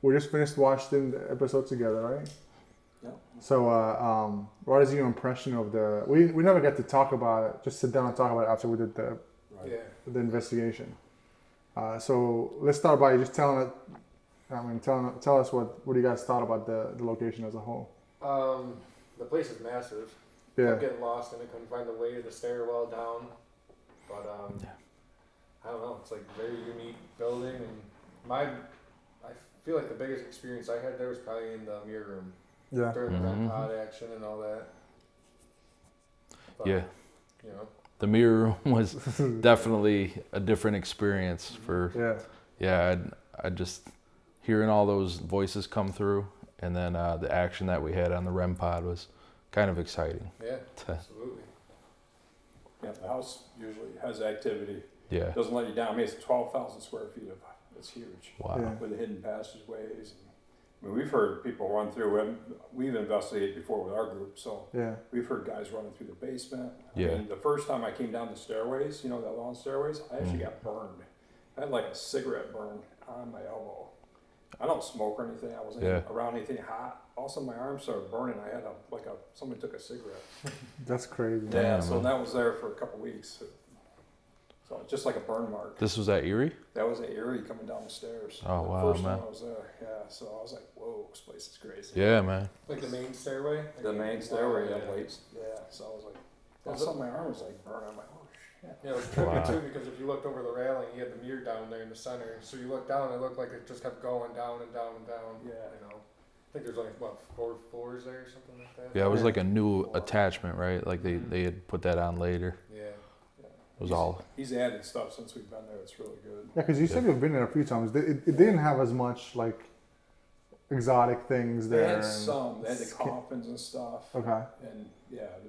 we just finished watching the episode together, right? Yeah. So, what is your impression of the? We never get to talk about it. Just sit down and talk about it after we did the investigation. So let's start by just telling it. Tell us what you guys thought about the location as a whole. The place is massive. Yeah. Kept getting lost and I couldn't find the way to the stairwell down. But I don't know. It's like a very unique building, and I feel like the biggest experience I had there was probably in the mirror room. Yeah. During the REM pod action and all that. But, Yeah. You know. The mirror room was definitely a different experience for. Yeah. I just hearing all those voices come through, and then the action that we had on the REM pod was kind of exciting. Yeah. Absolutely. Yeah, the house usually has activity. Yeah. Doesn't let you down. I mean, it's 12,000 square feet of. It's huge. Wow. Yeah. With the hidden passageways. I mean, we've heard people run through. We've investigated before with our group, so we've heard guys running through the basement. I mean, the first time I came down the stairways, the long stairways, I actually got burned. I had like a cigarette burn on my elbow. I don't smoke or anything. I wasn't around anything hot. All of a sudden, my arm started burning. I had somebody took a cigarette. That's crazy. Damn, So that was there for a couple weeks. So just like a burn mark. This was at Erie? That was at Erie coming down the stairs. Oh, wow, First man. time I was there, so I was like, whoa, this place is crazy. Yeah, man. Like the main stairway? The main stairway, yeah. So I was like, all of a sudden my arm was like burning. I'm like, oh shit. Yeah, it was trippy too, because if you looked over the railing, you had the mirror down there in the center. So you looked down, and it looked like it just kept going down and down and down. Yeah. I think there's like, 4 floors there or something like that? Yeah, it was like a new attachment, right? Like they had put that on later. Yeah. It was all. He's added stuff since we've been there. It's really good. Yeah, because you said you've been there a few times. It didn't have as much like exotic things there. They had some. They had the coffins and stuff. Okay. And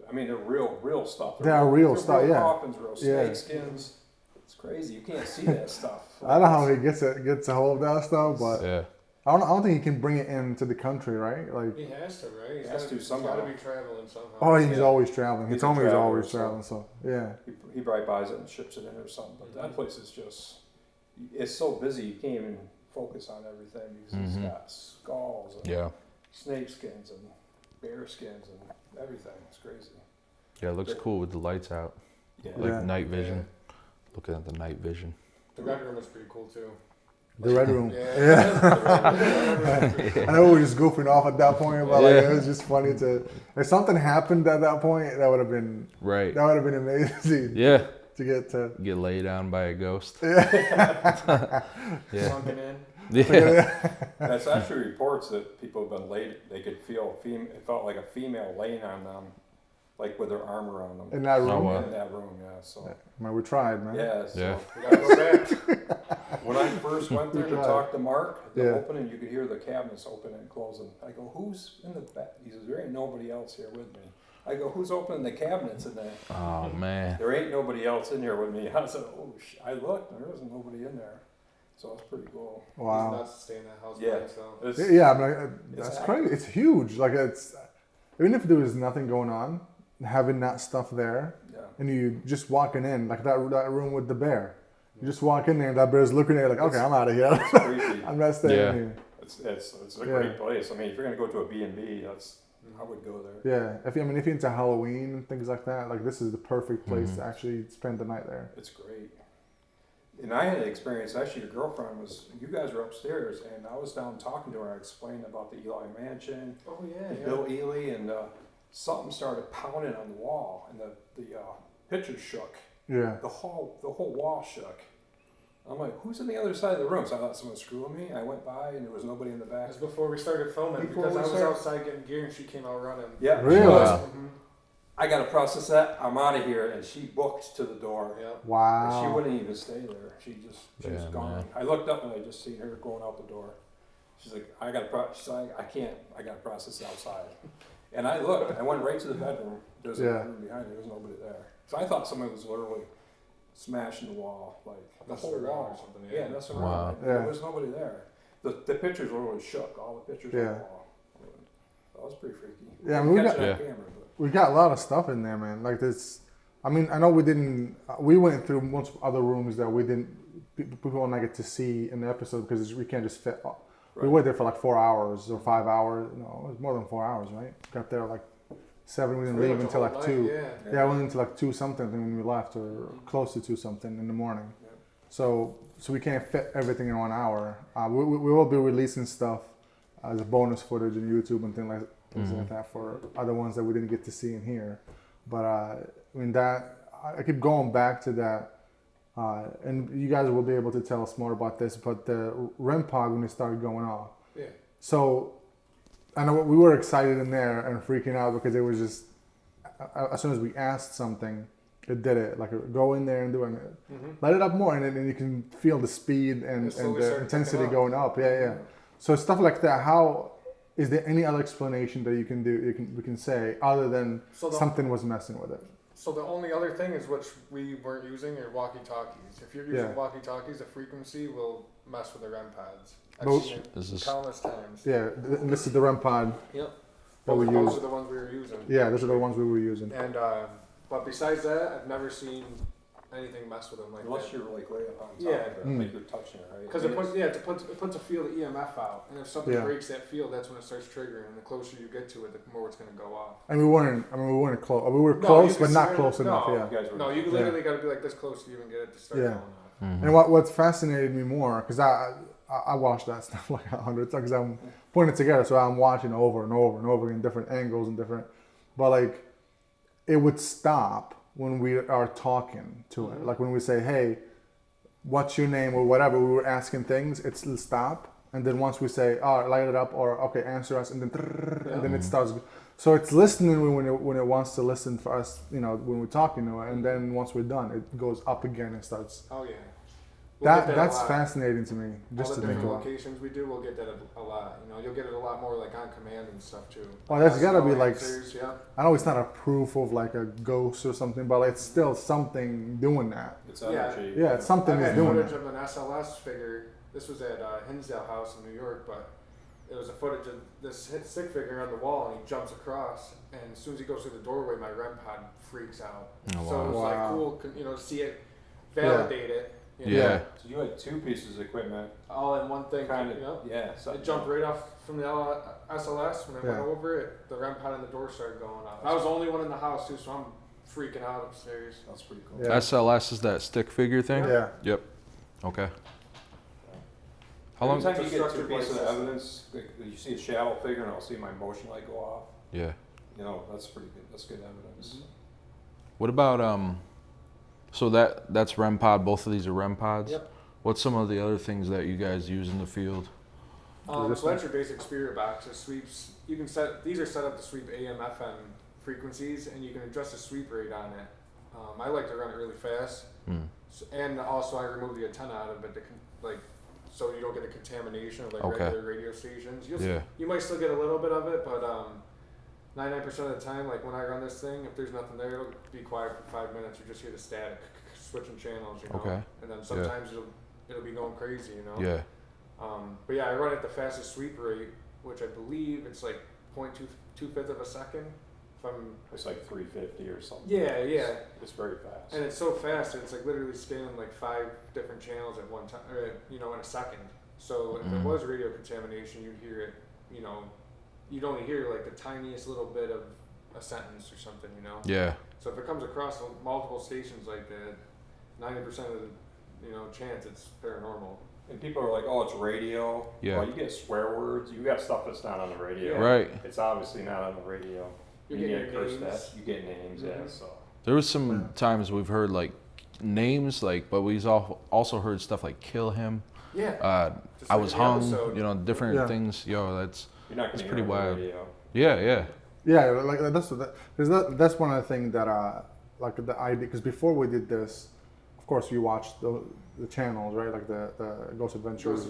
I mean, they're real stuff. They're real stuff. Real Yeah. coffins, real snake skins. It's crazy. You can't see that stuff. I don't know how he gets a hold of that stuff, but Yeah. I don't think he can bring it into the country, right? Like. He has to, right? He has to somehow. He's got to be traveling somehow. Oh, he's always traveling. He He's told a me he's traveler, always so- traveling. So yeah. He probably buys it and ships it in or something. But that place is just, it's so busy you can't even focus on everything because it's got skulls and snake skins and bear skins and everything. It's crazy. Yeah, it looks cool with the lights out. Yeah. Like night vision. Looking at the night vision. The red room is pretty cool too. The red room. Yeah. I know we were just goofing off at that point, but like, it was just funny to. If something happened at that point, that would have been Right. That would have been amazing. Yeah. To get to. Get laid on by a ghost. Sunken in. Yeah. That's actually reports that people have been laid. They could feel it felt like a female laying on them, like with her arm around them. In that room. Oh, wow. In that room, yeah. So. Man, we tried, man. Yeah. So Yeah. We gotta go back. when I first went there to tried. talk to Mark, the Yeah. opening, you could hear the cabinets opening and closing. I go, who's in the back? He says, there ain't nobody else here with me. I go, who's opening the cabinets in there? Oh man. There ain't nobody else in here with me. I said, oh, I looked, there wasn't nobody in there. So it's pretty cool. Wow. He's nuts to stay in that house Yeah. by himself. Yeah, I'm like, that's active. crazy. It's huge. Like it's even if there was nothing going on, having that stuff there, Yeah. and you just walking in like that room with the bear. You just walk in there, and that bear's looking at you like, okay, I'm out of here. It's creepy. I'm not staying Yeah. here. It's a great place. I mean, if you're gonna go to a B&B, I would go there. Yeah, if you're into Halloween and things like that, like this is the perfect place to actually spend the night there. It's great. And I had an experience, actually, your girlfriend you guys were upstairs, and I was down talking to her, I explained about the Erie Mansion, Oh yeah. and Bill Ely, and something started pounding on the wall, and the pictures shook. Yeah. The whole wall shook. I'm like, who's on the other side of the room? So I thought someone was screwing me. I went by, and there was nobody in the back. That's before we started filming Before because we I was started. outside getting gear and she came out running. Yeah, Really? she was. Mhm. I got to process that. I'm out of here, and she booked to the door. Yeah. And Wow. she wouldn't even stay there. She was Yeah, gone. man. I looked up and I just seen her going out the door. She's like, she's like, I can't. I got to process it outside. And I looked. I went right to the bedroom. There's a room behind. There was nobody there. So I thought somebody was literally smashing the wall, like the Messing whole around wall. or something, Yeah, yeah. messing Wow. around. Yeah. There was nobody there. The pictures literally shook. All the pictures on Yeah. the wall. That was pretty freaky. Yeah, I mean, we Catch got- it on camera, but We got a lot of stuff in there, man. Like this. I mean, I know we didn't. We went through most other rooms that we didn't. People don't get to see in the episode because we can't just fit We were there for like 4 hours or 5 hours. No, it was more than 4 hours, right? Got there like 7. We didn't leave until like 2. Yeah, we went until like 2 something when we left, or close to 2 something in the morning. Yep. So we can't fit everything in 1 hour. We will be releasing stuff as a bonus footage on YouTube and things like that for other ones that we didn't get to see and hear. But I mean, that I keep going back to that, and you guys will be able to tell us more about this. But the REM pod, when it started going off, so I know we were excited in there and freaking out because it was just as soon as we asked something, it did it. Like go in there and doing it, light it up more, and then you can feel the speed and the intensity going up. Yeah. So stuff like that. How is there any other explanation that you can do? We can say other than something was messing with it. So the only other thing is which we weren't using are walkie-talkies. If you're using walkie-talkies, the frequency will mess with the REM pads. I've seen it countless times. Yeah, this is the REM pod. Yep. That we use. Those are the ones we were using. Yeah, those are the ones we were using. And but besides that, I've never seen anything mess with them like unless that. you're like way up on top of it, like you're touching it, right? Because it puts a field of EMF out, and if something breaks that field, that's when it starts triggering. And the closer you get to it, the more it's going to go off. And we weren't close. We were close, but not close enough. You literally got to be like this close to even get it to start going off. And what fascinated me more, because I watched that stuff like 100 times, because I'm putting it together, so I'm watching over and over and over in different angles and different, but like it would stop when we are talking to it. Like when we say, hey, what's your name or whatever, we were asking things, it'll stop. And then once we say, oh, light it up, or okay, answer us, and then it starts. So it's listening when it wants to listen for us, when we're talking to it. And then once we're done, it goes up again and starts. Oh, yeah. That's fascinating to me. Just all the to think different about. locations we do, we'll get that a lot. You'll get it a lot more like on command and stuff too. Well, that's gotta be like. Answers, I know it's not a proof of like a ghost or something, but it's still something doing that. It's energy. Yeah, it's something is doing footage that. of an SLS figure. This was at Hinsdale House in New York, but it was a footage of this stick figure on the wall, and he jumps across, and as soon as he goes through the doorway, my REM pod freaks out. So it was like cool, to see it, validate it. Yeah. So you had 2 pieces of equipment. All in one thing. Kind of. Yeah. It jumped right off from the SLS. When I went over it, the REM pod on the door started going off. I was the only one in the house too, so I'm freaking out upstairs. That's pretty cool. Yeah. SLS is that stick figure thing? Yeah. Yep. Okay. How long? Every time you get 2 pieces of evidence, like you see a shadow figure, and I'll see my motion light go off. Yeah. That's pretty good. That's good evidence. What about so that's REM pod. Both of these are REM pods. Yep. What's some of the other things that you guys use in the field? So that's your basic spirit box. It sweeps. You can these are set up to sweep AM, FM frequencies, and you can adjust the sweep rate on it. I like to run it really fast, and also I remove the antenna out of it so you don't get a contamination of regular radio stations. You might still get a little bit of it, but 99% of the time, like when I run this thing, if there's nothing there, it'll be quiet for 5 minutes. You just hear the static switching channels, Okay. And then sometimes it'll be going crazy, Yeah. But I run at the fastest sweep rate, which I believe it's like 0.25 of a second. It's like 350 or something. Yeah. It's very fast. And it's so fast, it's like literally scanning like 5 different channels at one time, in a second. So if it was radio contamination, you'd hear it, you'd only hear like the tiniest little bit of a sentence or something, Yeah. So if it comes across multiple stations like that, 90% of the chance it's paranormal. And people are like, oh, it's radio. Yeah. Well, you get swear words. You got stuff that's not on the radio. Right. It's obviously not on the radio. You get cursed at. You get names, so. There was some times we've heard like names, but we've also heard stuff like "kill him." Yeah. I was hung. Different things. That's pretty wild. Yeah. Yeah, like that's one of the things that like the idea, because before we did this, of course you watched the channels, right? Like the Ghost Adventures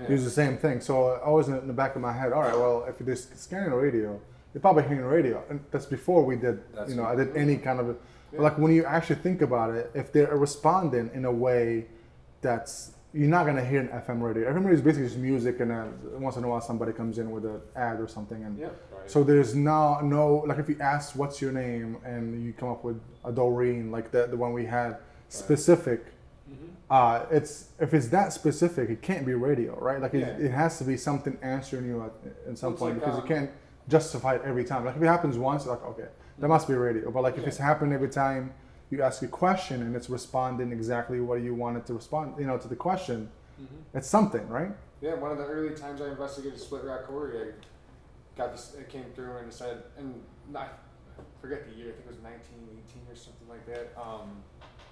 use the same thing. So always in the back of my head, all right, well, if you're scanning a radio, you're probably hearing radio, and that's before we did. I did any kind of like when you actually think about it, if they're responding in a way that's, you're not gonna hear an FM radio. FM radio is basically just music, and once in a while somebody comes in with an ad or something, and so there's no like if you ask what's your name and you come up with a Doreen, like the one we had specific, it's if it's that specific, it can't be radio, right? Like it has to be something answering you at some point, because you can't justify it every time. Like if it happens once, like okay, that must be radio. But like if it's happening every time you ask a question and it's responding exactly what you wanted to respond, to the question, it's something, right? Yeah, one of the early times I investigated Split Rock Quarry, I got this. It came through and it said, and I forget the year. I think it was 1918 or something like that.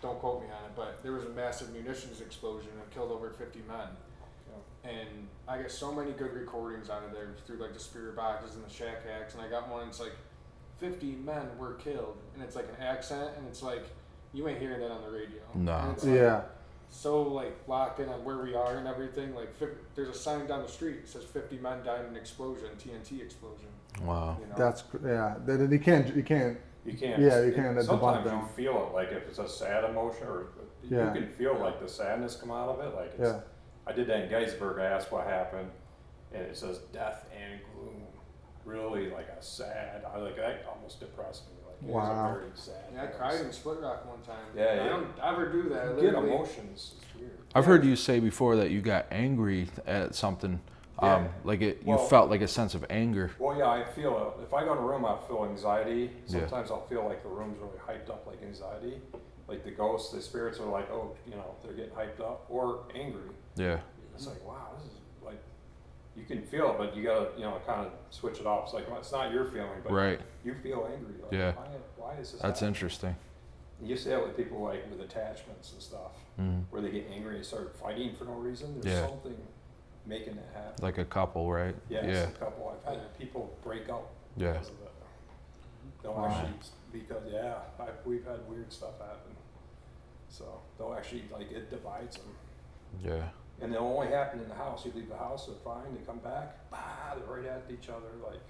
Don't quote me on it, but there was a massive munitions explosion and killed over 50 men. And I got so many good recordings out of there through like the spirit boxes and the shack hacks, and I got one. It's like 50 men were killed, and it's like an accent, and it's like you ain't hearing that on the radio. No. And it's like, so like locked in on where we are and everything. Like there's a sign down the street that says 50 men died in an explosion, TNT explosion. Wow. That's Then you can't. You can't. Yeah, you can't. Sometimes you feel it, like if it's a sad emotion, or you can feel like the sadness come out of it. Like it's, I did that in Gettysburg. I asked what happened, and it says death and gloom. Really like a sad. That almost depressed me. Like, it was a very sad. Yeah, I cried in Split Rock one time. Yeah, I don't ever do that. You get emotions. It's weird. I've heard you say before that you got angry at something. You felt like a sense of anger. Well, yeah, I feel it. If I go in a room, I feel anxiety. Sometimes I'll feel like the room's really hyped up, like anxiety. Like the ghosts, the spirits are like, they're getting hyped up, or angry. Yeah. It's like, wow, this is like, you can feel it, but you gotta, kind of switch it off. It's like, it's not your feeling, but you feel angry. Like, why is this That's happening? interesting. You see that with people like with attachments and stuff, where they get angry and start fighting for no reason. There's something making it happen. Like a couple, right? Yeah, it's a couple. I've had people break up because of it. They'll actually, because we've had weird stuff happen. So they'll actually, like, it divides them. Yeah. And they'll only happen in the house. You leave the house, they're fine, they come back, they're right at each other, like,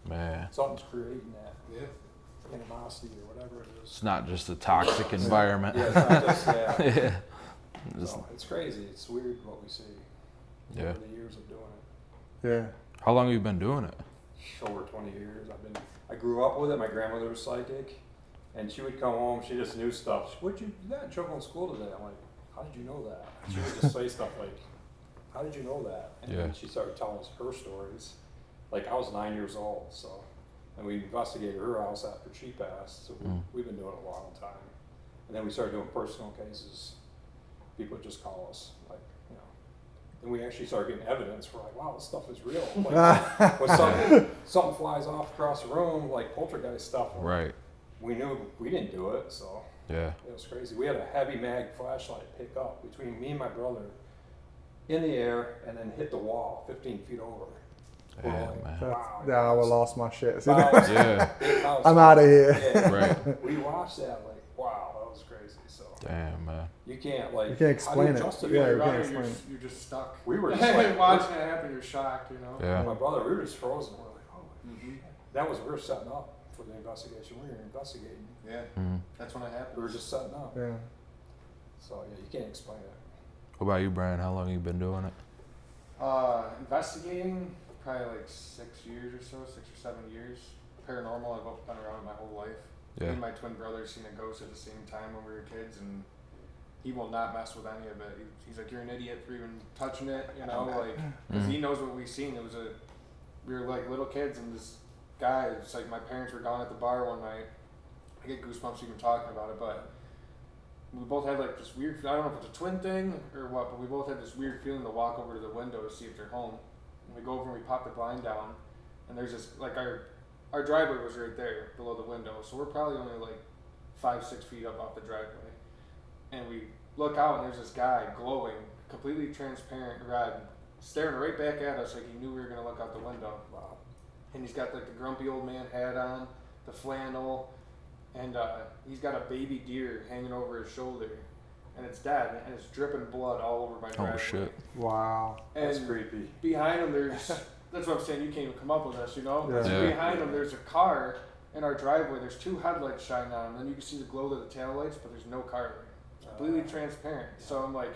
man, something's creating that. Yeah. Animosity or whatever it is. It's not just a toxic environment. Yeah, it's not just, So it's crazy. It's weird what we see. Yeah. Over the years of doing it. Yeah. How long have you been doing it? Over 20 years. I grew up with it. My grandmother was psychic, and she would come home. She just knew stuff. What'd you got in trouble in school today? I'm like, how did you know that? She would just say stuff like, how did you know that? And then she started telling us her stories. Like, I was 9 years old, and we investigated her house after she passed. So we've been doing it a long time. And then we started doing personal cases. People would just call us, like, and we actually started getting evidence. We're like, wow, this stuff is real. Like, when something flies off across the room, like poltergeist stuff. Right. We knew we didn't do it, so it was crazy. We had a heavy mag flashlight pick up between me and my brother in the air and then hit the wall 15 feet over. Yeah, man. Wow. I would lost my shit. I'm out of here. Yeah. Right. We watched that like, wow, that was crazy. So damn, man. You can't explain it. You can't explain it. You're just stuck. We were just like watching it happen. You're shocked, Yeah. My brother, we were just frozen. We're like, oh, that was we were setting up for the investigation. We were investigating. Yeah, that's when it happened. We were just setting up. Yeah. So you can't explain it. What about you, Brian? How long have you been doing it? Investigating, probably like 6 years or so, 6 or 7 years. Paranormal, I've been around it my whole life. Me and my twin brother seen a ghost at the same time when we were kids, and he will not mess with any of it. He's like, you're an idiot for even touching it, because he knows what we've seen. We were like little kids, and this guy, it's like my parents were gone at the bar one night. I get goosebumps even talking about it, but we both had like this weird, I don't know if it's a twin thing or what, but we both had this weird feeling to walk over to the window to see if they're home. And we go over and we pop the blind down, and there's this, like our driveway was right there below the window, so we're probably only like 5-6 feet up off the driveway. And we look out, and there's this guy glowing, completely transparent red, staring right back at us like he knew we were going to look out the window. Wow. And he's got like the grumpy old man hat on, the flannel, and he's got a baby deer hanging over his shoulder. And it's dead, and it's dripping blood all over my driveway. Oh, shit. Wow. And that's creepy. Behind him, there's... That's what I'm saying, you can't even come up with this, Yeah. So behind him, there's a car in our driveway. There's 2 headlights shining on him. Then you can see the glow of the taillights, but there's no car there. It's completely transparent. So I'm like,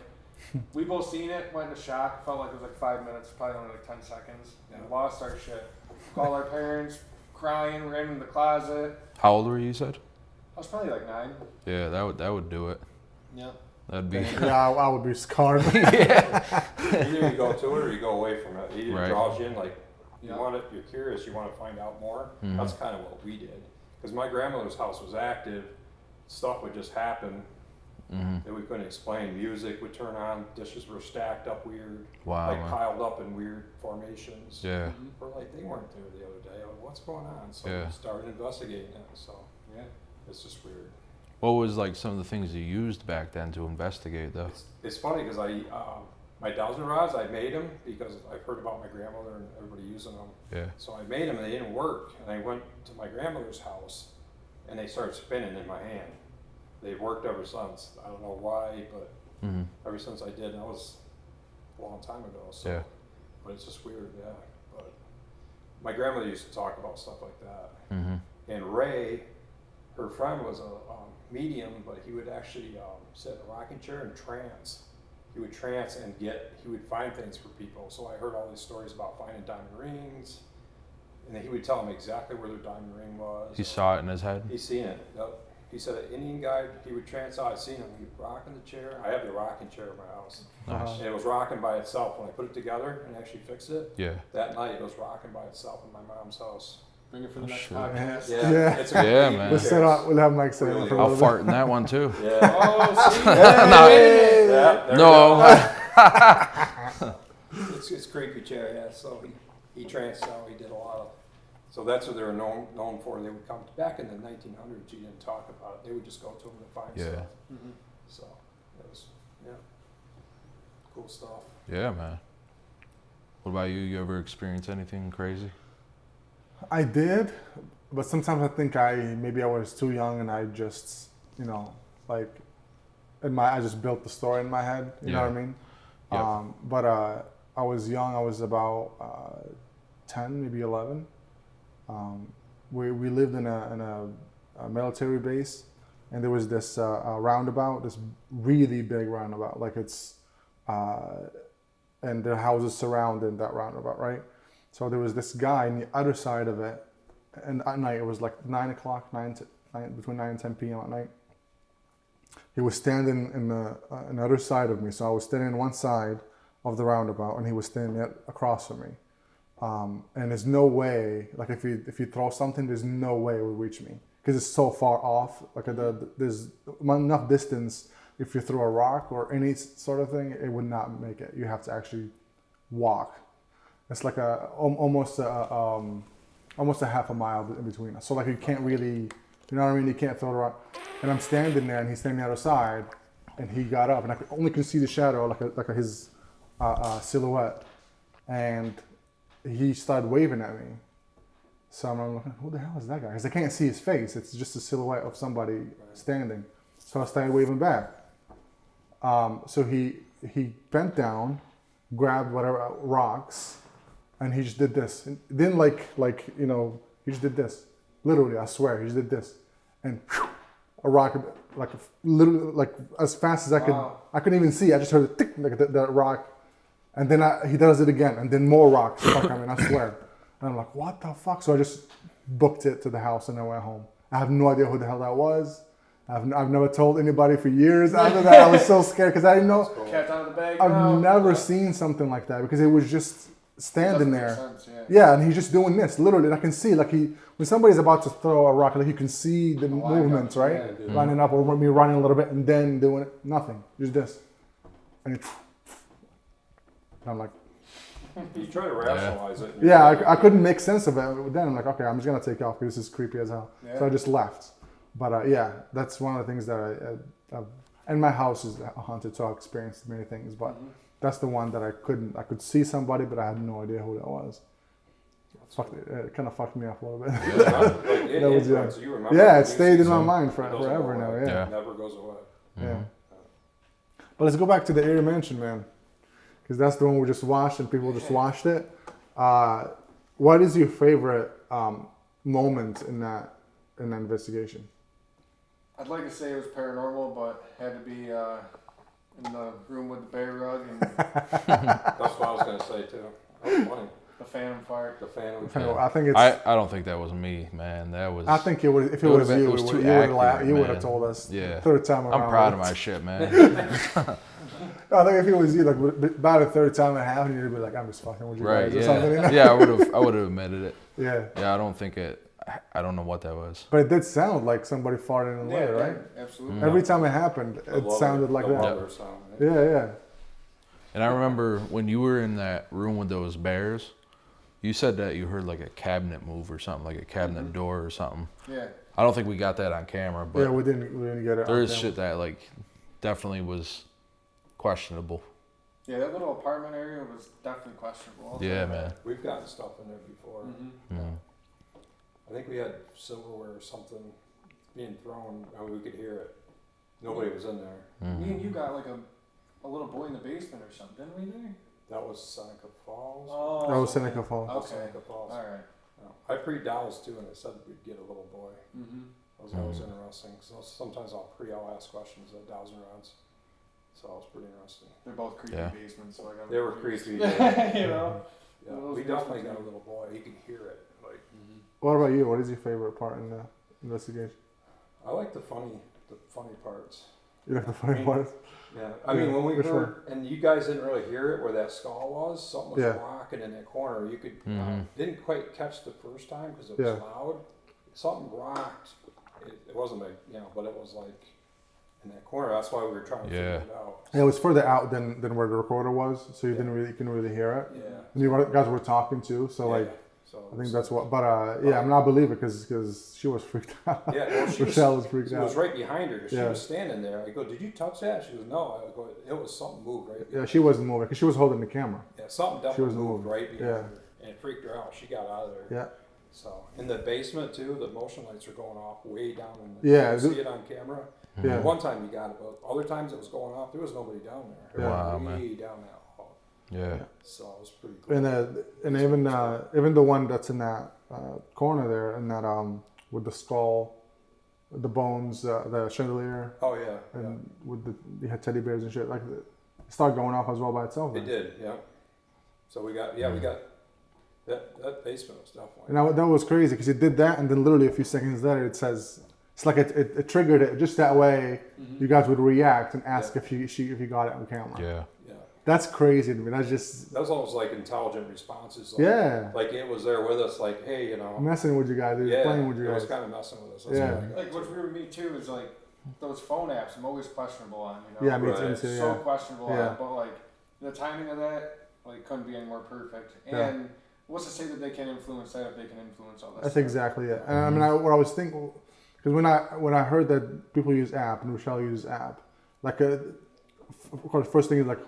we both seen it, went into shock. Felt like it was like 5 minutes, probably only like 10 seconds. And lost our shit. Called our parents, crying, ran in the closet. How old were you, you said? I was probably like 9. Yeah, that would do it. Yeah. That'd be. Yeah, I would be scarred. Yeah. Either you go to it or you go away from it. Either Right. draws you in, like you want it, you're curious, you want to find out more. That's kind of what we did. Because my grandmother's house was active, stuff would just happen that we couldn't explain. Music would turn on, dishes were stacked up weird, Wow. like Man. piled up in weird formations. Yeah. We're like, they weren't there the other day. What's going on? So Yeah. we started investigating it. So yeah, it's just weird. What was like some of the things you used back then to investigate though? It's funny because my dowsing rods, I made them because I've heard about my grandmother and everybody using them. Yeah. So I made them and they didn't work. And I went to my grandmother's house and they started spinning in my hand. They've worked ever since. I don't know why, but ever since I did, and that was a long time ago. So, Yeah. But it's just weird, yeah. But my grandmother used to talk about stuff like that. And Ray, her friend, was a medium, but he would actually sit in a rocking chair and trance. He would trance and he would find things for people. So I heard all these stories about finding diamond rings, and then he would tell them exactly where their diamond ring was. He saw it in his head. He's seen it. Yep. He said an Indian guy, he would trance out. I'd seen him. He'd rock in the chair. I have the rocking chair in my house. Nice. And it was rocking by itself. When I put it together and actually fixed it, Yeah. that night it was rocking by itself in my mom's house. Bring it for the next Sure. podcast. Yeah. It's Yeah, great man. We'll chair. set up. We'll have Mike set Really up for a I'll little fart in that one too. Yeah. Oh, see? Yeah, there No. we go. It's creepy chair, yeah. So he tranced out. He did a lot of. So that's what they were known for. They would come back in the 1900s. You didn't talk about it. They would just go to them to find stuff. So it was cool stuff. Yeah, man. What about you? You ever experience anything crazy? I did, but sometimes I think maybe I was too young and I just, like, I just built the story in my head. You know what I mean? Yep. But I was young. I was about 10, maybe 11. We lived in a military base, and there was this roundabout, this really big roundabout, like it's, and the houses surrounded that roundabout, right? So there was this guy on the other side of it, and at night it was like 9 o'clock, between 9 and 10 p.m. at night. He was standing in the other side of me, so I was standing on one side of the roundabout, and he was standing across from me. And there's no way, like if you throw something, there's no way it will reach me because it's so far off. Like there's enough distance. If you throw a rock or any sort of thing, it would not make it. You have to actually walk. It's like almost a half a mile in between us. So like you can't really, you know what I mean? You can't throw the rock. And I'm standing there, and he's standing on the other side, and he got up, and I only could see the shadow, like his silhouette, and he started waving at me. So I'm like, who the hell is that guy? Because I can't see his face. It's just a silhouette of somebody standing. So I started waving back. So he bent down, grabbed whatever rocks, and he just did this. And then he just did this. Literally, I swear, he just did this, and a rock, literally, like as fast as I could. Wow. I couldn't even see. I just heard a tick, like that rock. And then he does it again, and then more rocks start coming, I swear. And I'm like, what the fuck? So I just booked it to the house and I went home. I have no idea who the hell that was. I've never told anybody for years after that. I was so scared because I didn't know. Cat out of the bag. I've never seen something like that because it was just standing there. Sense, yeah, and he's just doing this, literally. And I can see, like when somebody's about to throw a rock, like you can see the movements, right? Yeah, lining up, or me running a little bit and then doing it. Nothing, just this. And I'm like, you try to rationalize it. Yeah, I couldn't make sense of it. Then I'm like, okay, I'm just gonna take off because this is creepy as hell. Yeah. So I just left. But yeah, that's one of the things that and my house is haunted, so I experienced many things. But that's the one that I could see somebody, but I had no idea who that was. It kind of fucked me up a little bit. Yeah, it stayed in my mind forever now. Yeah, it never goes away. Yeah. But let's go back to the Erie Mansion, man. Because that's the one we just watched and people just watched it. What is your favorite moment in that investigation? I'd like to say it was paranormal, but had to be in the room with the bear rug. And That's what I was going to say too. That was funny. The phantom fart. The phantom. Yeah. I think it's. I don't think that was me, man. That was. I think it would. If it was you, you would have told us. Yeah. Third time around. I'm proud of my shit, man. I think if it was you, like about a third time and a half, you'd be like, "I'm just fucking with you guys," or something. You know? Yeah, I would have admitted it. Yeah. Yeah, I don't think it. I don't know what that was. But it did sound like somebody farted in the layer, right? Absolutely. Every time it happened, it sounded like that. Sound, right? Yeah. And I remember when you were in that room with those bears, you said that you heard like a cabinet move or something, like a cabinet door or something. Yeah. I don't think we got that on camera, but yeah, we didn't get it. there is shit that like definitely was questionable. Yeah, that little apartment area was definitely questionable. Yeah, man. We've gotten stuff in there before. I think we had silverware or something being thrown, and we could hear it. Nobody was in there. Me and you got like a little boy in the basement or something, didn't we? There? That was Seneca Falls. Oh, That was Seneca Falls. Okay. Seneca Falls. All right. I pre-Dallas too, and it said we'd get a little boy. That was always interesting. So sometimes I'll ask questions at dowsing rods. So it was pretty interesting. They're both creepy basements, so I got. They were creepy. You know. Yeah, we definitely got a little boy. He could hear it. Like. What about you? What is your favorite part in the investigation? I like the funny parts. You like the funny parts? Yeah, I mean when we heard, sure. and you guys didn't really hear it where that skull was. Something was rocking in that corner. You could didn't quite catch the first time because it was loud. Something rocked. It wasn't but it was like in that corner. That's why we were trying to figure it out. Yeah, it was further out than where the recorder was, so you couldn't really hear it. Yeah, and you guys were talking too, so like. So I think that's what, but I'm not believe it because she was freaked out. Yeah, well, Michelle was freaked out. It was right behind her. She was standing there. I go, "Did you touch that?" She goes, "No." I go, "It was something moved right." Yeah, she wasn't moving because she was holding the camera. Yeah, something definitely moved right behind her, and it freaked her out. She got out of there. Yeah. So in the basement too, the motion lights are going off way down in the. Yeah, you see it on camera. Yeah. One time you got it, but other times it was going off. There was nobody down there. Wow, way man. down that hall. Yeah. So it was pretty cool. And even the one that's in that corner there, and that with the skull, the bones, the chandelier. Oh yeah. And with you had teddy bears and shit. Like it started going off as well by itself. It did, yeah. So we got that basement was definitely. And that was crazy because it did that, and then literally a few seconds later it says it's like it triggered it just that way. You guys would react and ask if you got it on camera. Yeah. That's crazy to me. That was almost like intelligent responses. Like, like it was there with us. Like, hey, messing with you guys. Playing with you guys. It was kind of messing with us. Like what's weird with me too is like those phone apps. I'm always questionable on. Yeah, me too. So questionable on. But like the timing of that, like couldn't be any more perfect. And what's to say that they can influence that if they can influence all that? That's exactly it. And I mean, what I was thinking, because when I heard that people use app and Rochelle uses app, like of course, first thing is like,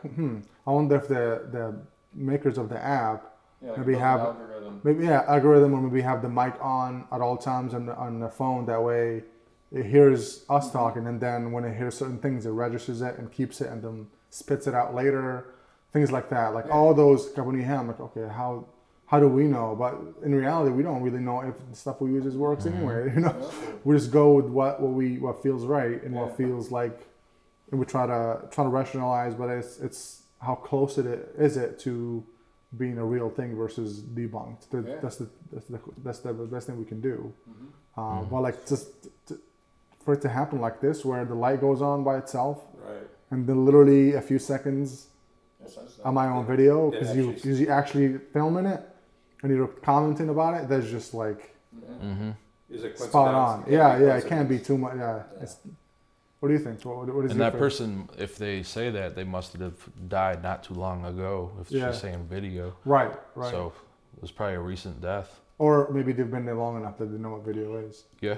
I wonder if the makers of the app maybe have algorithm, or maybe have the mic on at all times on the phone. That way, it hears us talking, and then when it hears certain things, it registers it and keeps it, and then spits it out later. Things like that, like all those. When you hear, I'm like, okay, how do we know? But in reality, we don't really know if the stuff we use works anyway. We just go with what feels right and what feels like. And we try to rationalize, but it's how close is it to being a real thing versus debunked. That's the best thing we can do. But like just for it to happen like this, where the light goes on by itself, right, and then literally a few seconds on my own video because you actually filming it and you're commenting about it. That's just like spot on. Yeah, it can't be too much. Yeah. What do you think? What is and that person, if they say that, they must have died not too long ago. If she's saying video, right. So it was probably a recent death. Or maybe they've been there long enough that they know what video is. Yeah.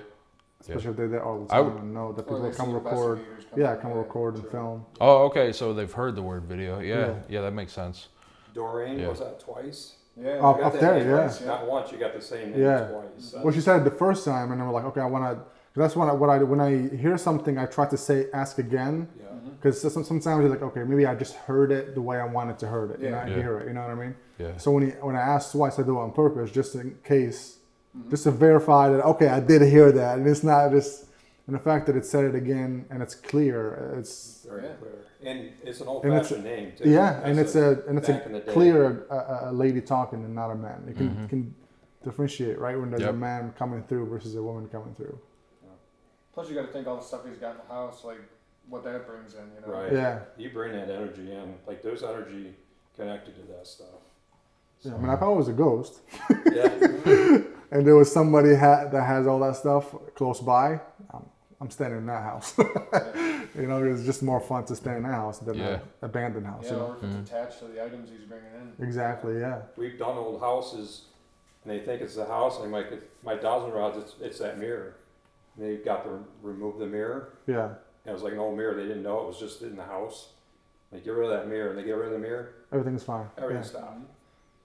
Especially if they're there all the time and know that people come record. Come record and film. Oh, okay. So they've heard the word video. Yeah, that makes sense. Doreen was that twice? Yeah. Up there, Not once. You got the same name twice. Well, she said it the first time, and then we're like, okay, I want to. That's when I hear something, I try to ask again. Because sometimes you're like, okay, maybe I just heard it the way I wanted to hear it. Hear it. You know what I mean? Yeah. So when I ask twice, I do it on purpose, just in case, just to verify that okay, I did hear that, and it's not just And the fact that it said it again and it's clear, it's very clear. And it's an old-fashioned name too. Yeah, and it's back in the a day. clear a lady talking and not a man. You can differentiate, right, when there's a man coming through versus a woman coming through. Plus, you got to think all the stuff he's got in the house, like what that brings in, you know. Right. Yeah. You bring that energy in. Like there's energy connected to that stuff. So. Yeah, I mean, I thought it was a ghost. Yeah. And there was somebody that has all that stuff close by. I'm staying in that house. You know, it's just more fun to stay in that house than an abandoned house. Yeah, you know? or if it's attached to the items he's bringing in. Exactly. Yeah. We've done old houses, and they think it's the house. And my thousand rods, it's that mirror. And they got to remove the mirror. Yeah. And it was like an old mirror. They didn't know it was just in the house. They get rid of that mirror, and they get rid of the mirror. Everything's fine. Everything stopped.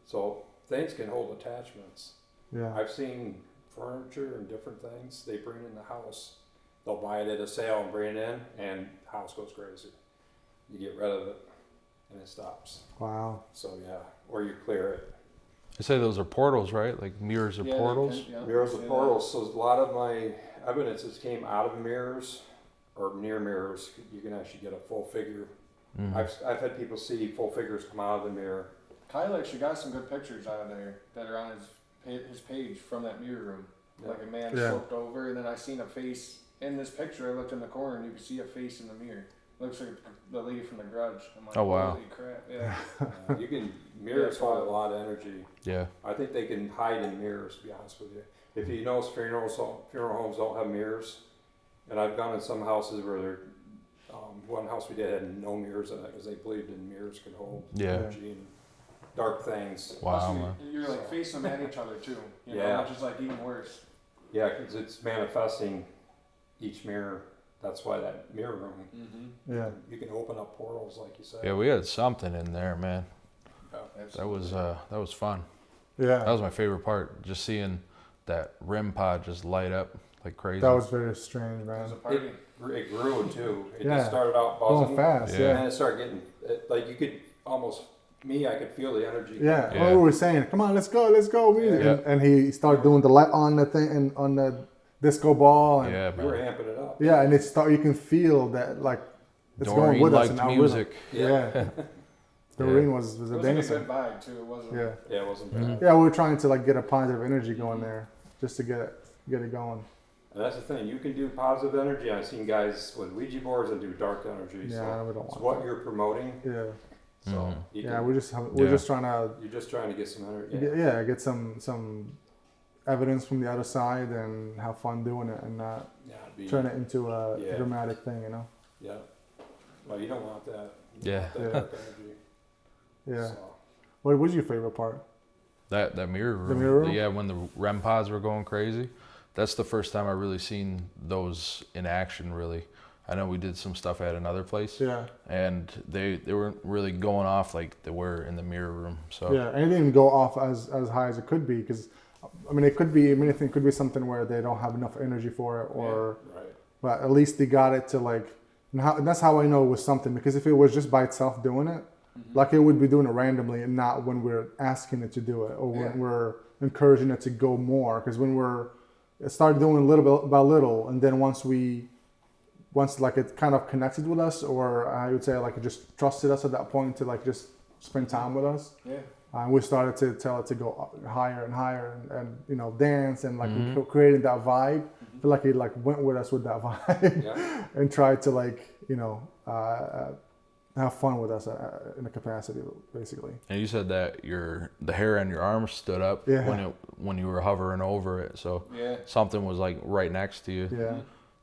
So things can hold attachments. Yeah. I've seen furniture and different things they bring in the house. They'll buy it at a sale and bring it in, and the house goes crazy. You get rid of it, and it stops. Wow. So yeah, or you clear it. You say those are portals, right? Like mirrors are portals? Mirrors are portals. So a lot of my evidences came out of mirrors or near mirrors. You can actually get a full figure. I've had people see full figures come out of the mirror. Kyle actually got some good pictures out of there that are on his page from that mirror room. Yeah. Like a man sloped over, and then I seen a face in this picture. I looked in the corner, and you could see a face in the mirror. Looks like the lady from The Grudge. I'm like, oh wow! Holy crap! Yeah. You can mirrors hold a lot of energy. Yeah. I think they can hide in mirrors. To be honest with you, if you notice, funeral homes don't have mirrors, and I've gone in some houses where they're. One house we did had no mirrors in it because they believed in mirrors could hold energy and dark things. Wow. You're like facing them at each other too. You know, which is like even worse. Yeah, because it's manifesting each mirror. That's why that mirror room. Yeah. You can open up portals, like you said. Yeah, we had something in there, man. Oh, That was fun. Yeah. That was my favorite part. Just seeing that REM pod just light up like crazy. That was very strange, man. It was a party. It grew too. It just started out Going buzzing. fast, And then it started getting, like you could almost, I could feel the energy. Yeah. Well, we were saying, come on, let's go, music. Yeah. And he started doing the light on the thing and on the disco ball. And yeah, We man. were amping it up. yeah, and you can feel that, like, it's Doreen going with us. liked And now music. Yeah. Doreen was It a was like a dancer. good vibe too. It wasn't. Yeah. Yeah, it wasn't bad. Yeah, we were trying to, like, get a positive energy going there just to get it going. And that's the thing. You can do positive energy. I've seen guys with Ouija boards and do dark energy. Yeah, we don't it's want what that. you're promoting. Yeah. So you Yeah, can, we're just trying to you're just trying to get some energy. get some evidence from the other side and have fun doing it and not turn it into a dramatic thing, you know? Yeah. Well, you don't want that. Yeah. That dark energy. Yeah. So. What was your favorite part? That mirror room. The mirror room? Yeah, when the REM pods were going crazy. That's the first time I really seen those in action, really. I know we did some stuff at another place. Yeah. And they weren't really going off like they were in the mirror room. So Yeah, and it didn't go off as high as it could be because, I mean, it could be anything. Could be something where they don't have enough energy for it, or, but at least they got it to like, and that's how I know it was something. Because if it was just by itself doing it, like it would be doing it randomly and not when we're asking it to do it or when we're encouraging it to go more. Because when it started doing little bit by little, and then once like it kind of connected with us, or I would say like it just trusted us at that point to like just spend time with us. Yeah. And we started to tell it to go higher and higher and you know, dance and like we created that vibe. I feel like it like went with us with that vibe and tried to like, you know, have fun with us in a capacity, basically. And you said that the hair on your arm stood up when you were hovering over it, so something was like right next to you. Yeah.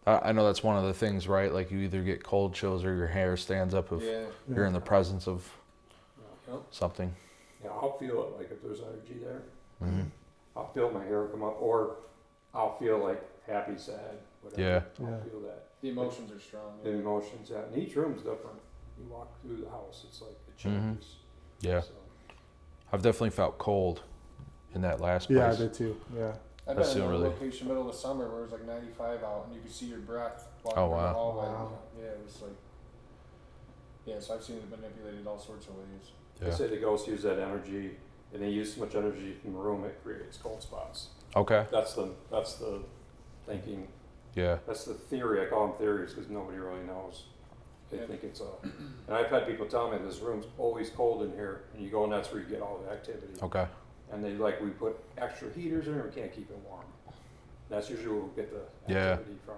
I know that's one of the things, right? Like you either get cold chills or your hair stands up if you're in the presence of something. Yeah, I'll feel it, like if there's energy there. I'll feel my hair come up, or I'll feel like happy, sad, whatever. I'll feel that. The emotions are strong. The emotions, and each room's different. You walk through the house, it's like it changes. Yeah. So. I've definitely felt cold in that last place. Yeah, I did too. Yeah. I've been in a location middle of the summer where it was like 95 out and you could see your breath walking through the hallway. Wow. Yeah, it was like, so I've seen it manipulated all sorts of ways. They say the ghosts use that energy, and they use so much energy from the room it creates cold spots. Okay. That's the thinking. Yeah. That's the theory. I call them theories because nobody really knows. They think it's and I've had people tell me this room's always cold in here, and you go and that's where you get all the activity. Okay. And we put extra heaters in, we can't keep it warm. That's usually where we get the activity from.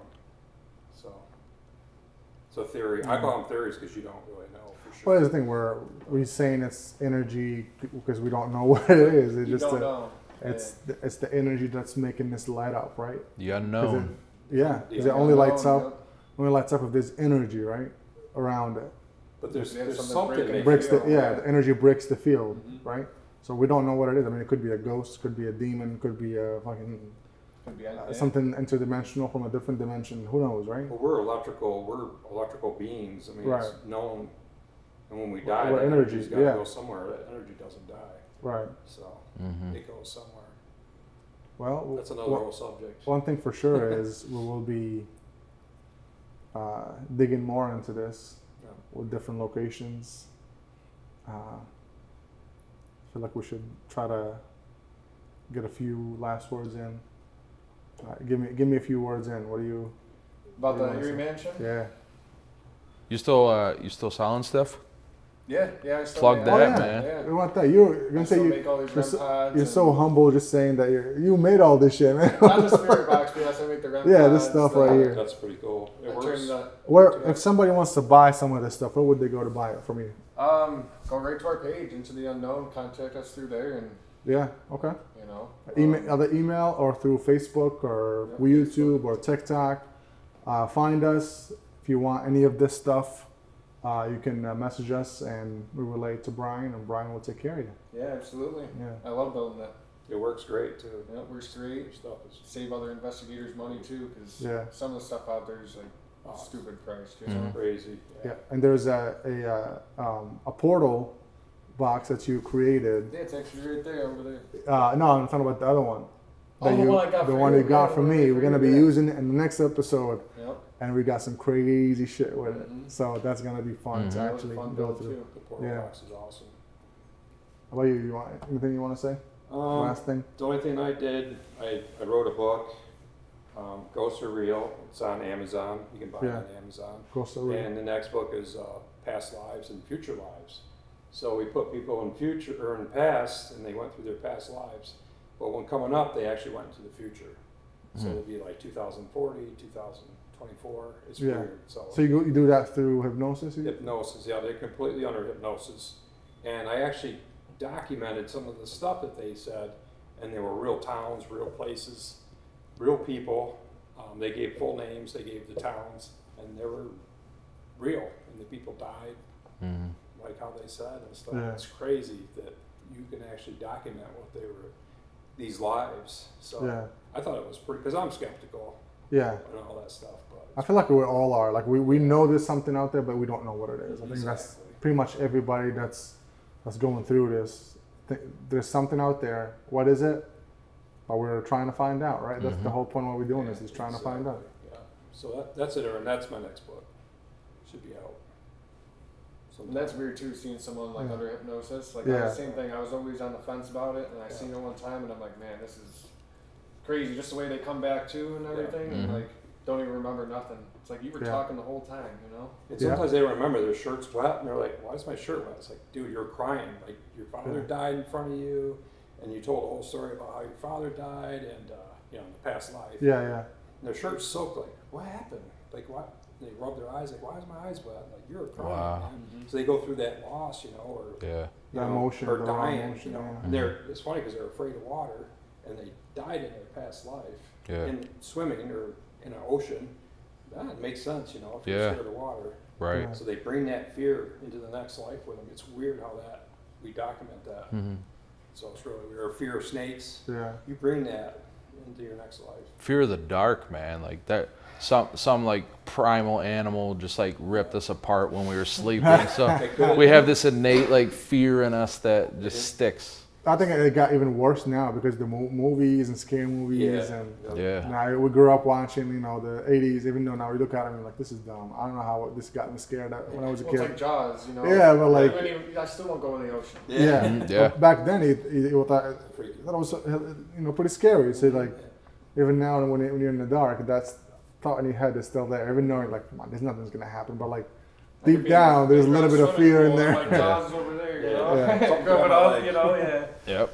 So theory. I call them theories because you don't really know for sure. Well, that's the thing where we're saying it's energy because we don't know what it is. It's you just don't know. It's the energy that's making this light up, right? The unknown. Because it only lights up. Only lights up if there's energy, right, around it. But there's something something that breaks the energy breaks the field, right? So we don't know what it is. I mean, it could be a ghost, could be a demon, could be a fucking something interdimensional from a different dimension. Who knows, right? Well, we're electrical beings. I mean, it's known. And when we die, we're that energy. energy's got to go somewhere. That energy doesn't die. Right. So it goes somewhere. Well, that's another whole subject. One thing for sure is we will be digging more into this with different locations. I feel like we should try to get a few last words in. Give me a few words in. What do you about the Erie Mansion? Yeah. You still selling stuff? Yeah. I still plug that, man. Yeah. We want that. You're gonna say you're so humble, just saying that you made all this shit, man. Not the spirit box, but yes, I make the REM yeah, this stuff right here. That's pretty cool. It works. If somebody wants to buy some of this stuff, where would they go to buy it from you? Go right to our page, Into the Unknown. Contact us through there, and okay. You know, email or through Facebook or YouTube or TikTok. Find us if you want any of this stuff. You can message us and we relay it to Brian, and Brian will take care of you. Yeah, absolutely. Yeah, I love building that. It works great too. Yeah, it works great. Stuff is save other investigators money too, because some of the stuff out there is like stupid price. Crazy. Yeah, and there's a portal box that you created. Yeah, it's actually right there over there. No, I'm talking about the other one. The one you got from me. We're gonna be using it in the next episode. Yep. And we got some crazy shit with it, so that's gonna be fun to actually go through. The portal box is awesome. How about you? You want anything you want to say? Last thing. The only thing I did, I wrote a book. Ghosts Are Real. It's on Amazon. You can buy it on Amazon. Ghosts Are Real. And the next book is Past Lives and Future Lives. So we put people in future or in the past, and they went through their past lives. But when coming up, they actually went into the future. So it'll be like 2040, 2024. It's weird. So you do that through hypnosis? Hypnosis, yeah. They're completely under hypnosis. And I actually documented some of the stuff that they said, and they were real towns, real places, real people. They gave full names, they gave the towns, and they were real. And the people died, like how they said and stuff. Yeah. It's crazy that you can actually document what they were, these lives. So I thought it was pretty, because I'm skeptical. Yeah. And all that stuff. But I feel like we all are. Like we know there's something out there, but we don't know what it is. I think that's pretty much everybody that's going through this. There's something out there. What is it? But we're trying to find out, right? That's the whole point of what we're doing is trying to find out. Yeah. So that's it, and that's my next book. Should be out. And that's weird too, seeing someone like under hypnosis. Like the same thing. I was always on the fence about it, and I seen it one time, and I'm like, man, this is crazy. Just the way they come back too and everything, and like don't even remember nothing. It's like you were talking the whole time, you know. And sometimes they don't remember their shirt's wet, and they're like, "Why is my shirt wet?" It's like, dude, you're crying. Like your father died in front of you, and you told a whole story about how your father died, and in the past life. Yeah, yeah. And their shirt's soaked. Like, what happened? Like, what? They rub their eyes. Like, why is my eyes wet? Like, you're crying. Wow. So they go through that loss, or emotion, or dying. Emotion, And it's funny because they're afraid of water, and they died in their past life in swimming or in an ocean. That makes sense, if you're scared of water. Right. Yeah. So they bring that fear into the next life with them. It's weird how we document that. So it's really weird. Or fear of snakes. Yeah. You bring that into your next life. Fear of the dark, man. Like that. Some like primal animal just like ripped us apart when we were sleeping. So we have this innate like fear in us that just sticks. I think it got even worse now because the movies and scary movies and we grew up watching the 80s. Even though now we look at them and we're like, this is dumb. I don't know how this got me scared when I was a kid. It's like Jaws, Yeah, but like I still won't go in the ocean. Yeah. But back then it was pretty scary. So like even now when you're in the dark, that's thought in your head is still there, even knowing like, come on, there's nothing's gonna happen, but like deep down, there's a little bit of fear in there. My jaws over there, you know? Yeah. Growing up, you know, yeah. Yep.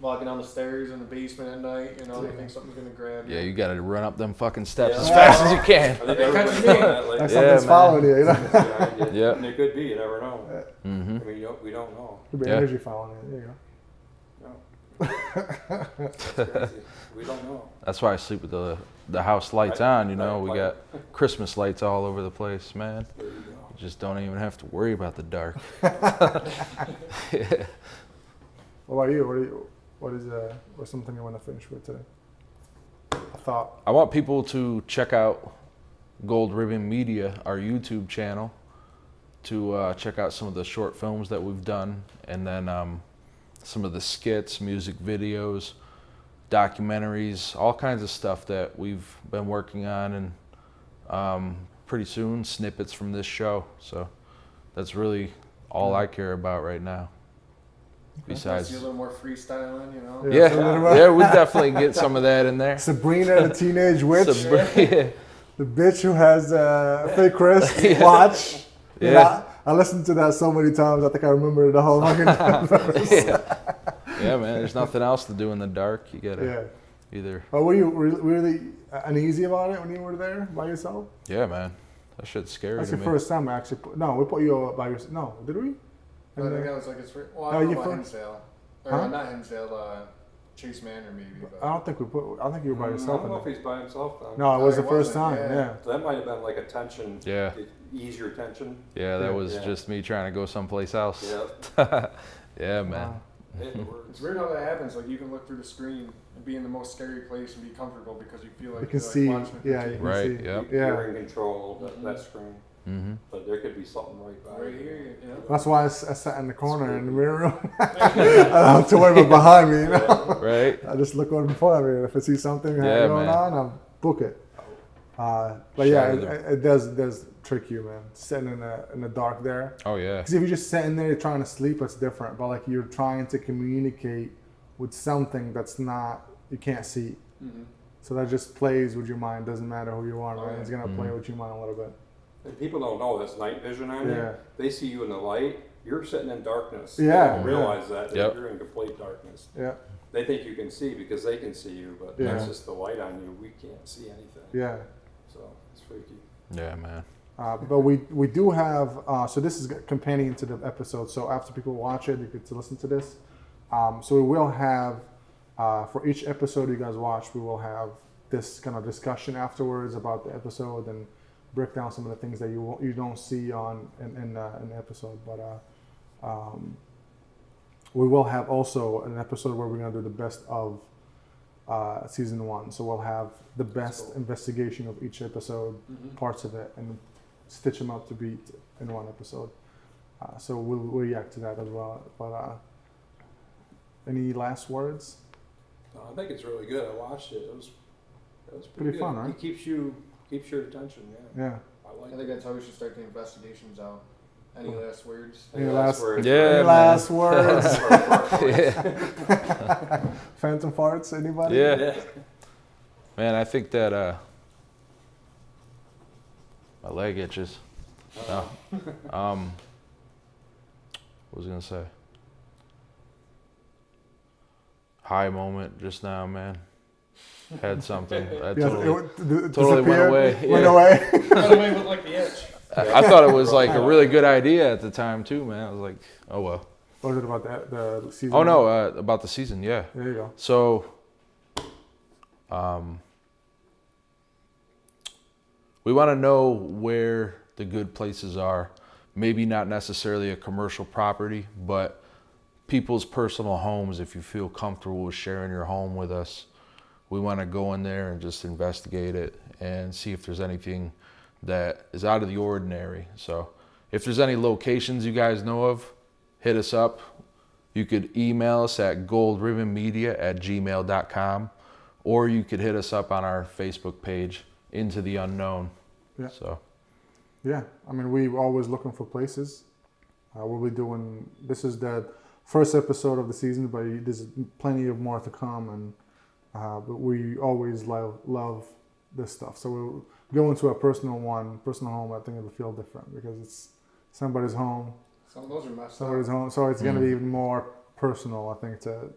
Walking down the stairs in the basement at night, you know, you think something's gonna grab you. Yeah, you got to run up them fucking steps as fast as you can. I think everybody's done that. Like something's following you, you know? Yeah. And it could be, you never know. Mm-hmm. I mean, we don't know. Could be energy following you. There you go. No. That's crazy. We don't know. That's why I sleep with the house lights on. You know, we got Christmas lights all over the place, man. There you go. You just don't even have to worry about the dark. Yeah. What about you? What's something you want to finish with today? I thought. I want people to check out Gold Ribbon Media, our YouTube channel, to check out some of the short films that we've done, and then some of the skits, music videos, documentaries, all kinds of stuff that we've been working on, and pretty soon snippets from this show. So that's really all I care about right now. Besides, a little more freestyling, you know. Yeah, we definitely get some of that in there. Sabrina, the teenage witch, the bitch who has fake Chris watch. Yeah. You know, I listened to that so many times. I think I remember the whole fucking Yeah, man. There's nothing else to do in the dark. You gotta either. Oh, were you really uneasy about it when you were there by yourself? Yeah, man. That shit's scary. That's to your me. first time actually. We put you by yourself. No, did we? I think that was like his first. Well, I Oh, don't know you about first? Hinsdale. Or Huh? not Hinsdale, Chase Manor maybe. But I don't think we put. I think you were by I yourself. don't know if he's by himself though. No, it was No, the he first wasn't, time. yeah. Yeah. So that might have been like a tension. Yeah. Ease your tension. Yeah, that was Yeah. just me trying to go someplace else. Yeah. Yeah, man. Wow. It works. it's weird how that happens. Like you can look through the screen and be in the most scary place and be comfortable because you feel like You can you're, see. like, watching a Yeah, picture. you can Right, see. yep. Yeah. You're in control of that screen. Mm-hmm. But there could be something right by Right you. here, you know. That's why I sat in the corner in the mirror room. I don't have to worry about behind me, you know. Right. I just look over in front of me. If I see something Yeah, going man. on, I'll book it. But Shadow yeah, it does trick you, man. Sitting in the dark there. Oh yeah. Because if you're just sitting there trying to sleep, it's different. But like you're trying to communicate with something that's not, you can't see. Mm-hmm. So that just plays with your mind. Doesn't matter who you are, Oh, right? yeah. It's gonna play Mhm. with your mind a little bit. And people don't know that's night vision on Yeah. you. They see you in the light. You're sitting in darkness. Yeah. They don't realize that Yep. you're in complete darkness. Yeah, They think you can see because they can see you, but Yeah. that's just the light on you. We can't see anything. yeah. So it's freaky. Yeah, man. But we do have, so this is companion to the episode. So after people watch it, you get to listen to this. So we will have, for each episode you guys watch, we will have this kind of discussion afterwards about the episode and break down some of the things that you don't see in the episode. But we will have also an episode where we're gonna do the best of season 1. So we'll have the best cool. investigation of each episode, Mm-hmm. parts of it, and stitch them up to beat in one episode. So we'll react to that as well. But any last words? I think it's really good. I watched it. It was Pretty good. fun, right? It keeps your attention. Yeah. Yeah. I I like think it. that's how we should start the investigations out. Any last words? Any last- words? Yeah, Any man. last words? Yeah. Phantom farts? Anybody? Yeah. Man, I think that my leg itches. No. What was I gonna say? High moment just now, man. Had something. I Yes, totally went away. Went Yeah. away. Run away with like the itch. I thought it was like a really good idea at the time too, man. I was like, oh well. What was it about the season? Oh no, about the season, yeah. There you go. So, we want to know where the good places are. Maybe not necessarily a commercial property, but people's personal homes. If you feel comfortable with sharing your home with us, we want to go in there and just investigate it and see if there's anything that is out of the ordinary. So, if there's any locations you guys know of, hit us up. You could email us at goldribbonmedia@gmail.com, or you could hit us up on our Facebook page, Into the Unknown. Yeah. So, Yeah, I mean, we're always looking for places. We'll be doing, this is the first episode of the season, but there's plenty of more to come. And but we always love this stuff. So we'll go into a personal home. I think it'll feel different because it's somebody's home. Some of those are messed Somebody's up. home, so it's going to be even more personal, I think, to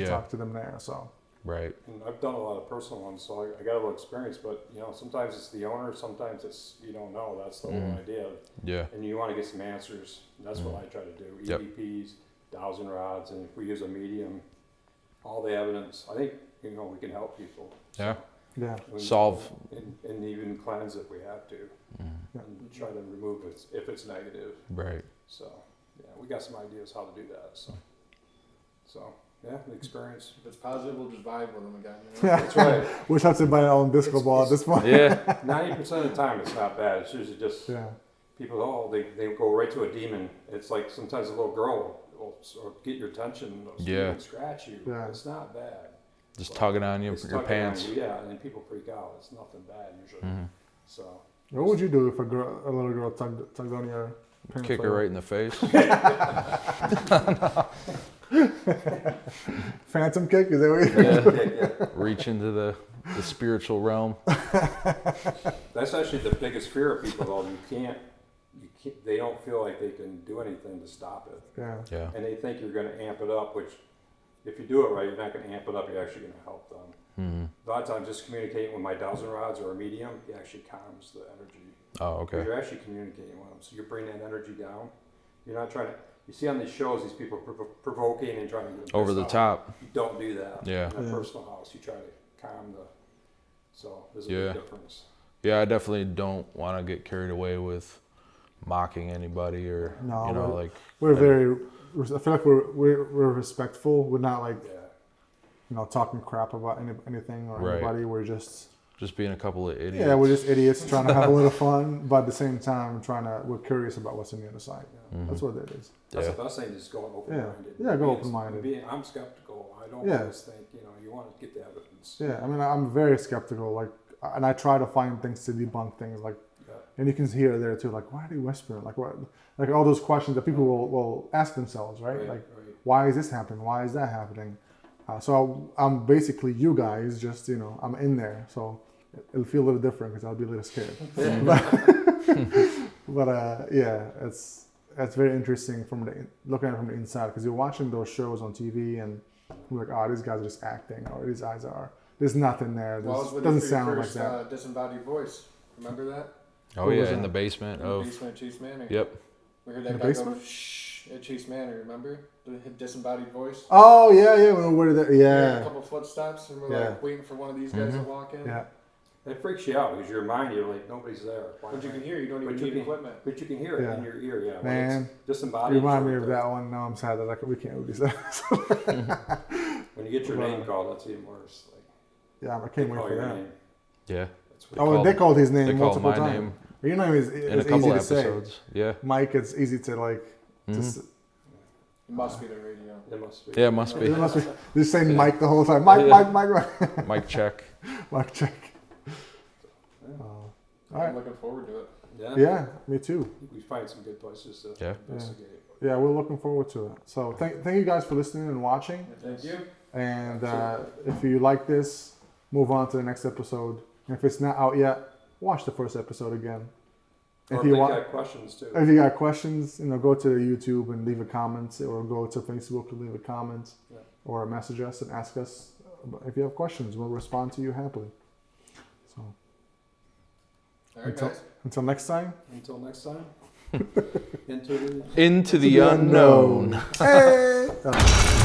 talk to them there. So right. And I've done a lot of personal ones, so I got a little experience. But sometimes it's the owner, sometimes it's you don't know. That's the whole idea. Yeah. And you want to get some answers. That's what I try to do. Yep. EVPs, dowsing rods, and if we use a medium, all the evidence. I think we can help people. Yeah. yeah, Solve. And even cleanse if we have to, and try to remove it if it's negative. Right. So yeah, we got some ideas how to do that. So yeah, the experience. If it's positive, we'll just vibe with them again. That's right. Wish I had buy our own disco ball at this point. Yeah. 90% of the time, it's not bad. It's usually just people. They go right to a demon. It's like sometimes a little girl will get your attention, and scratch you. Yeah. It's not bad. Just tugging on you, your pants. And then people freak out. It's nothing bad usually. So. What would you do if a little girl tugged on your pants? Kick her right in the face. Phantom kick? Is that what you Reach into the spiritual realm. That's actually the biggest fear of people, though. You can't. They don't feel like they can do anything to stop it. Yeah. And they think you're going to amp it up, which, if you do it right, you're not going to amp it up. You're actually going to help them. A lot of times, just communicating with my dowsing rods or a medium, it actually calms the energy. Oh, okay. You're actually communicating with them, so you bring that energy down. You're not trying to. You see on these shows, these people provoking and trying to get them over the top. You don't do that. Yeah. In a personal house, you try to calm the. So there's a big difference. Yeah, I definitely don't want to get carried away with mocking anybody or we're very. I feel like we're respectful. We're not like talking crap about anything or anybody. We're just being a couple of idiots. Yeah, we're just idiots trying to have a little fun, but at the same time we're curious about what's on the other side. That's what it is. That's the best thing, just going open-minded. Yeah, go open-minded. I'm skeptical. I don't always think, you want to get the evidence. Yeah, I mean, I'm very skeptical, and I try to find things to debunk things, and you can hear there too, why are they whispering? What, all those questions that people will ask themselves, right? Why is this happening? Why is that happening? So I'm basically you guys, just, I'm in there, so it'll feel a little different because I'll be a little scared. But it's very interesting looking at it from the inside, because you're watching those shows on TV and you're like, these guys are just acting, or these guys there's nothing there. It doesn't sound like that. Disembodied voice. Remember that? Oh yeah, in the basement of Chase Manor. Yep. We heard that guy go shh at Chase Manor. Remember the disembodied voice? Oh yeah. A couple footsteps, and we're waiting for one of these guys to walk in. Yeah. It freaks you out because your mind, you're like, nobody's there. But you can hear. You don't even need equipment. But you can hear it in your ear. Yeah. Man, disembodied. You remind me of that one. No, I'm sad that we can't do this. When you get your name called, that's even worse. I can't wait for that. Yeah. They called his name multiple times. Name. Your name is in a couple episodes. Say. Yeah. Mike, it's easy to It must be the radio. It must be. Yeah, it must be. Just saying Mike the whole time. Mike. Mic check. Mic check. All right. I'm looking forward to it. Yeah, me too. We find some good places to investigate. Yeah, we're looking forward to it. So thank you guys for listening and watching. Thank you. And if you like this, move on to the next episode. And if it's not out yet, watch the first episode again. Or if you got questions too. If you got questions, go to YouTube and leave a comment, or go to Facebook and leave a comment, or message us and ask us if you have questions. We'll respond to you happily. So, all right, guys. Until next time. Until next time. Into the unknown. Hey.